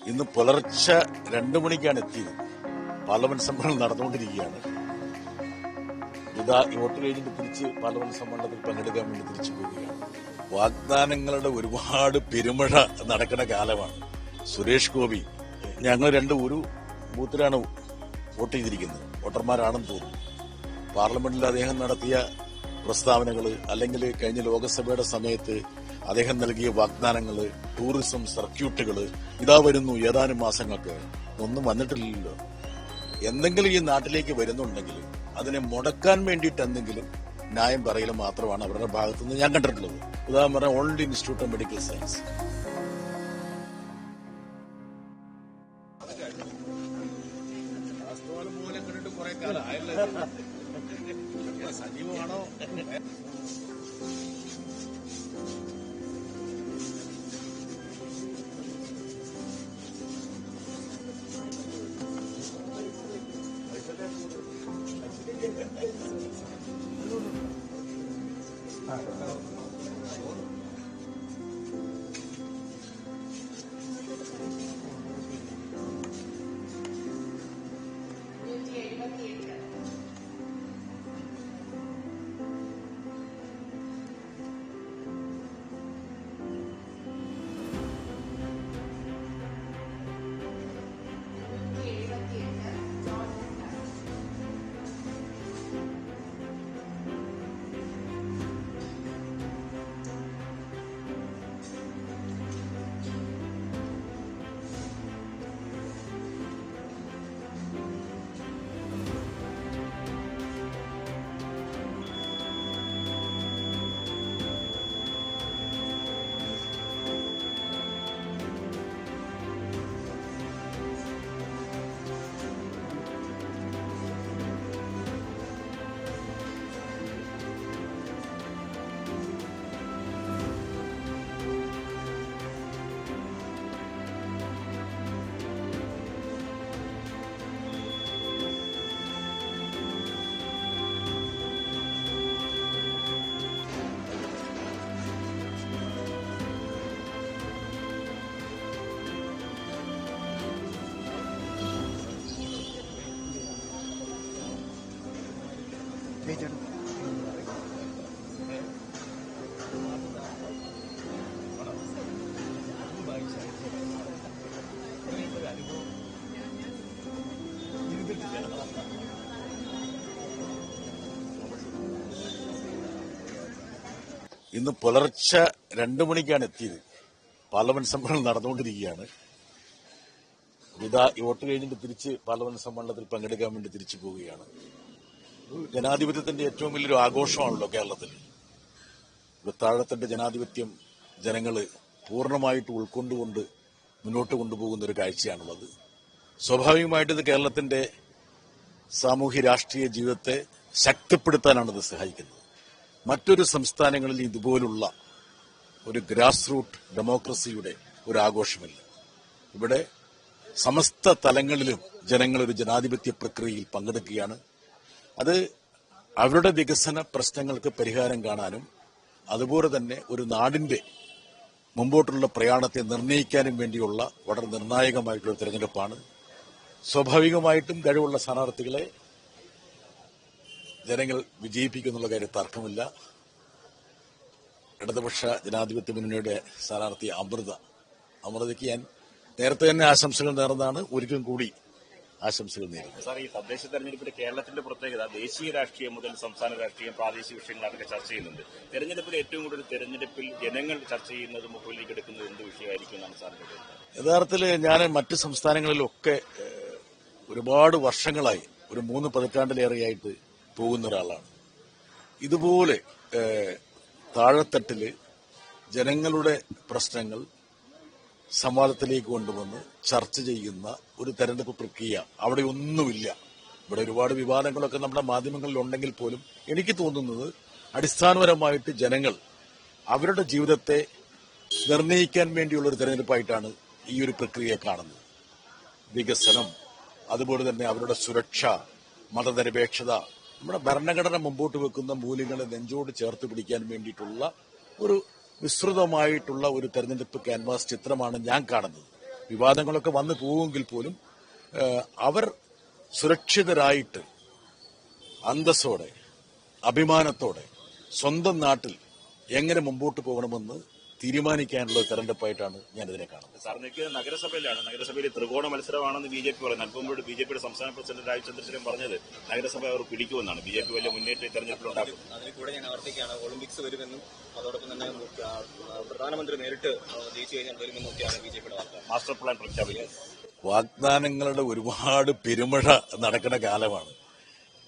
ഇന്ന് പുലർച്ചെ 2 മണിക്കാണ് എത്തിയത്. പാർലമെന്റ് സമ്മേളനം നടന്നുകൊണ്ടിരിക്കുകയാണ്. വോട്ട് കഴിഞ്ഞിട്ട് തിരിച്ച് പാർലമെന്റ് സമ്മേളനത്തിൽ പങ്കെടുക്കാൻ വേണ്ടി തിരിച്ചു പോവുകയാണ്. വാഗ്ദാനങ്ങളുടെ ഒരുപാട് പെരുമഴ നടക്കുന്ന കാലമാണ്. സുരേഷ് ഗോപി, ഞങ്ങൾ ഒരു ബൂത്തിലാണ് വോട്ട് ചെയ്തിരിക്കുന്നത്, വോട്ടർമാരാണെന്ന് തോന്നുന്നു. പാർലമെന്റിൽ അദ്ദേഹം നടത്തിയ പ്രസ്താവനകൾ, അല്ലെങ്കിൽ കഴിഞ്ഞ ലോക്സഭയുടെ സമയത്ത് അദ്ദേഹം നൽകിയ വാഗ്ദാനങ്ങൾ, ടൂറിസം സർക്യൂട്ടുകൾ, ഇതാ വരുന്നു ഏതാനും മാസങ്ങൾക്ക് ഒന്നും വന്നിട്ടില്ലല്ലോ. എന്തെങ്കിലും ഈ നാട്ടിലേക്ക് വരുന്നുണ്ടെങ്കിൽ അതിനെ മുടക്കാൻ വേണ്ടിയിട്ട് എന്തെങ്കിലും ന്യായം പറയൽ മാത്രമാണ് അവരുടെ ഭാഗത്തുനിന്ന് ഞാൻ കണ്ടിട്ടുള്ളത്. ഉദാഹരണം പറഞ്ഞാൽ all India institute of medical science. സജീവമാണോ? ഇന്ന് പുലർച്ചെ 2 മണിക്കാണ് എത്തിയത്. പാർലമെന്റ് സമ്മേളനം നടന്നുകൊണ്ടിരിക്കുകയാണ്. വോട്ട് കഴിഞ്ഞിട്ട് തിരിച്ച് പാർലമെന്റ് സമ്മേളനത്തിൽ പങ്കെടുക്കാൻ വേണ്ടി തിരിച്ചു പോവുകയാണ്. ജനാധിപത്യത്തിന്റെ ഏറ്റവും വലിയൊരു ആഘോഷമാണല്ലോ കേരളത്തിൽ. താഴത്തിന്റെ ജനാധിപത്യം ജനങ്ങൾ പൂർണ്ണമായിട്ട് ഉൾക്കൊണ്ടുകൊണ്ട് മുന്നോട്ട് കൊണ്ടുപോകുന്ന ഒരു കാഴ്ചയാണുള്ളത്. സ്വാഭാവികമായിട്ട് ഇത് കേരളത്തിന്റെ സാമൂഹ്യ രാഷ്ട്രീയ ജീവിതത്തെ ശക്തിപ്പെടുത്താനാണ് ഇത് സഹായിക്കുന്നത്. മറ്റൊരു സംസ്ഥാനങ്ങളിൽ ഇതുപോലുള്ള ഒരു ഗ്രാസ് റൂട്ട് ഡെമോക്രസിയുടെ ഒരു ആഘോഷമില്ല. ഇവിടെ സമസ്ത തലങ്ങളിലും ജനങ്ങൾ ഒരു ജനാധിപത്യ പ്രക്രിയയിൽ പങ്കെടുക്കുകയാണ്. അത് അവരുടെ വികസന പ്രശ്നങ്ങൾക്ക് പരിഹാരം കാണാനും അതുപോലെ തന്നെ ഒരു നാടിന്റെ മുമ്പോട്ടുള്ള പ്രയാണത്തെ നിർണ്ണയിക്കാനും വേണ്ടിയുള്ള വളരെ നിർണായകമായിട്ടുള്ള തെരഞ്ഞെടുപ്പാണ്. സ്വാഭാവികമായിട്ടും കഴിവുള്ള സ്ഥാനാർത്ഥികളെ ജനങ്ങൾ വിജയിപ്പിക്കുന്നുള്ള കാര്യം തർക്കമില്ല. ഇടതുപക്ഷ ജനാധിപത്യ മുന്നണിയുടെ സ്ഥാനാർത്ഥി അമൃതയ്ക്ക് ഞാൻ നേരത്തെ തന്നെ ആശംസകൾ നേർന്നതാണ്. ഒരിക്കലും കൂടി ആശംസകൾ നേരുന്നു. സാർ, ഈ തദ്ദേശ തെരഞ്ഞെടുപ്പിൽ കേരളത്തിന്റെ പ്രത്യേകത ദേശീയ രാഷ്ട്രീയം മുതൽ സംസ്ഥാന രാഷ്ട്രീയം, പ്രാദേശിക വിഷയങ്ങളൊക്കെ ചർച്ച ചെയ്യുന്നുണ്ട്. തെരഞ്ഞെടുപ്പിൽ ഏറ്റവും കൂടുതൽ തെരഞ്ഞെടുപ്പിൽ ജനങ്ങൾ ചർച്ച ചെയ്യുന്നത്, മുഖവിലേക്ക് എടുക്കുന്നത് എന്ത് വിഷയമായിരിക്കും എന്നാണ് സാറിന്റെ? യഥാർത്ഥത്തിൽ ഞാൻ മറ്റ് സംസ്ഥാനങ്ങളിലൊക്കെ ഒരുപാട് വർഷങ്ങളായി, ഒരു 3 പതിറ്റാണ്ടിലേറെയായിട്ട് പോകുന്ന ഒരാളാണ്. ഇതുപോലെ താഴെത്തട്ടില് ജനങ്ങളുടെ പ്രശ്നങ്ങൾ സംവാദത്തിലേക്ക് കൊണ്ടുവന്ന് ചർച്ച ചെയ്യുന്ന ഒരു തെരഞ്ഞെടുപ്പ് പ്രക്രിയ അവിടെ ഒന്നുമില്ല. ഇവിടെ ഒരുപാട് വിവാദങ്ങളൊക്കെ നമ്മുടെ മാധ്യമങ്ങളിൽ ഉണ്ടെങ്കിൽ പോലും എനിക്ക് തോന്നുന്നത് അടിസ്ഥാനപരമായിട്ട് ജനങ്ങൾ അവരുടെ ജീവിതത്തെ നിർണ്ണയിക്കാൻ വേണ്ടിയുള്ള ഒരു തെരഞ്ഞെടുപ്പായിട്ടാണ് ഈ ഒരു പ്രക്രിയയെ കാണുന്നത്. വികസനം, അതുപോലെ തന്നെ അവരുടെ സുരക്ഷ, മതനിരപേക്ഷത, നമ്മുടെ ഭരണഘടന മുമ്പോട്ട് വെക്കുന്ന മൂല്യങ്ങളെ നെഞ്ചോട് ചേർത്ത് പിടിക്കാൻ വേണ്ടിയിട്ടുള്ള ഒരു വിസ്തൃതമായിട്ടുള്ള ഒരു തെരഞ്ഞെടുപ്പ് ക്യാൻവാസ് ചിത്രമാണ് ഞാൻ കാണുന്നത്. വിവാദങ്ങളൊക്കെ വന്നു പോവുമെങ്കിൽ പോലും അവർ സുരക്ഷിതരായിട്ട് അന്തസ്സോടെ അഭിമാനത്തോടെ സ്വന്തം നാട്ടിൽ എങ്ങനെ മുമ്പോട്ട് പോകണമെന്ന് തീരുമാനിക്കാനുള്ള തെരഞ്ഞെടുപ്പായിട്ടാണ് ഞാനിതിനെ കാണുന്നത്. സാർ നിൽക്കുന്നത് നഗരസഭയിലാണ്. നഗരസഭയിൽ ത്രികോണ മത്സരമാണെന്ന് ബി ജെ പി പറയുന്നത്. അല്പം മുമ്പ് ബി ജെ പിയുടെ സംസ്ഥാന പ്രസിഡന്റ് രാജ് ചന്ദ്രശേഖരൻ പറഞ്ഞത് നഗരസഭ അവർ പിടിക്കുമെന്നാണ്. ബി ജെ പി വലിയ മുന്നേറ്റം തെരഞ്ഞെടുപ്പിലുണ്ടാക്കും. അതിൽ കൂടെ ഞാൻ ആവർത്തിക്കുകയാണ്, ഒളിമ്പിക്സ് വരുമെന്നും അതോടൊപ്പം തന്നെ പ്രധാനമന്ത്രി നേരിട്ട് ജയിച്ചു കഴിഞ്ഞാൽ വരുമെന്നൊക്കെയാണ് ബി ജെ പിയുടെ വാർത്ത. മാസ്റ്റർ പ്ലാൻ പ്രഖ്യാപിക്കുന്നത്. വാഗ്ദാനങ്ങളുടെ ഒരുപാട് പെരുമഴ നടക്കുന്ന കാലമാണ്.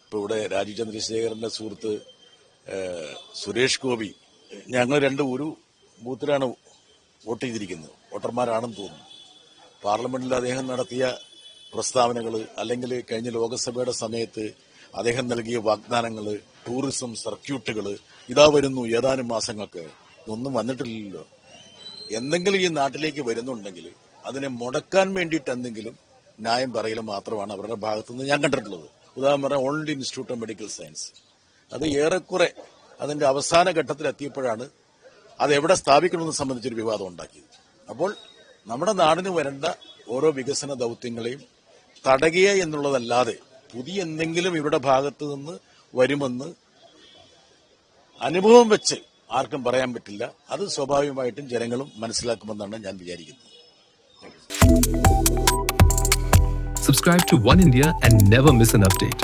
ഇപ്പൊ ഇവിടെ രാജീവ് ചന്ദ്രശേഖരന്റെ സുഹൃത്ത് സുരേഷ് ഗോപി, ഞങ്ങൾ ഒരു ബൂത്തിലാണ് വോട്ട് ചെയ്തിരിക്കുന്നത്, വോട്ടർമാരാണെന്ന് തോന്നുന്നു. പാർലമെന്റിൽ അദ്ദേഹം നടത്തിയ പ്രസ്താവനകൾ, അല്ലെങ്കിൽ കഴിഞ്ഞ ലോക്സഭയുടെ സമയത്ത് അദ്ദേഹം നൽകിയ വാഗ്ദാനങ്ങൾ, ടൂറിസം സർക്യൂട്ടുകൾ, ഇതാ വരുന്നു ഏതാനും മാസങ്ങൾക്ക്, ഇതൊന്നും വന്നിട്ടില്ലല്ലോ. എന്തെങ്കിലും ഈ നാട്ടിലേക്ക് വരുന്നുണ്ടെങ്കിൽ അതിനെ മുടക്കാൻ വേണ്ടിയിട്ട് എന്തെങ്കിലും ന്യായം പറയലും മാത്രമാണ് അവരുടെ ഭാഗത്തുനിന്ന് ഞാൻ കണ്ടിട്ടുള്ളത്. ഉദാഹരണം പറഞ്ഞാൽ all India institute of medical science, അത് ഏറെക്കുറെ അതിന്റെ അവസാന ഘട്ടത്തിലെത്തിയപ്പോഴാണ് അത് എവിടെ സ്ഥാപിക്കണമെന്ന് സംബന്ധിച്ചൊരു വിവാദം ഉണ്ടാക്കിയത്. അപ്പോൾ നമ്മുടെ നാടിന് വരേണ്ട ഓരോ വികസന ദൗത്യങ്ങളെയും തടയുക എന്നുള്ളതല്ലാതെ പുതിയ എന്തെങ്കിലും ഇവരുടെ ഭാഗത്തു നിന്ന് വരുമെന്ന് അനുഭവം വെച്ച് ആർക്കും പറയാൻ പറ്റില്ല. അത് സ്വാഭാവികമായിട്ടും ജനങ്ങളും മനസ്സിലാക്കുമെന്നാണ് ഞാൻ വിചാരിക്കുന്നത്. Subscribe to One India and never miss an update.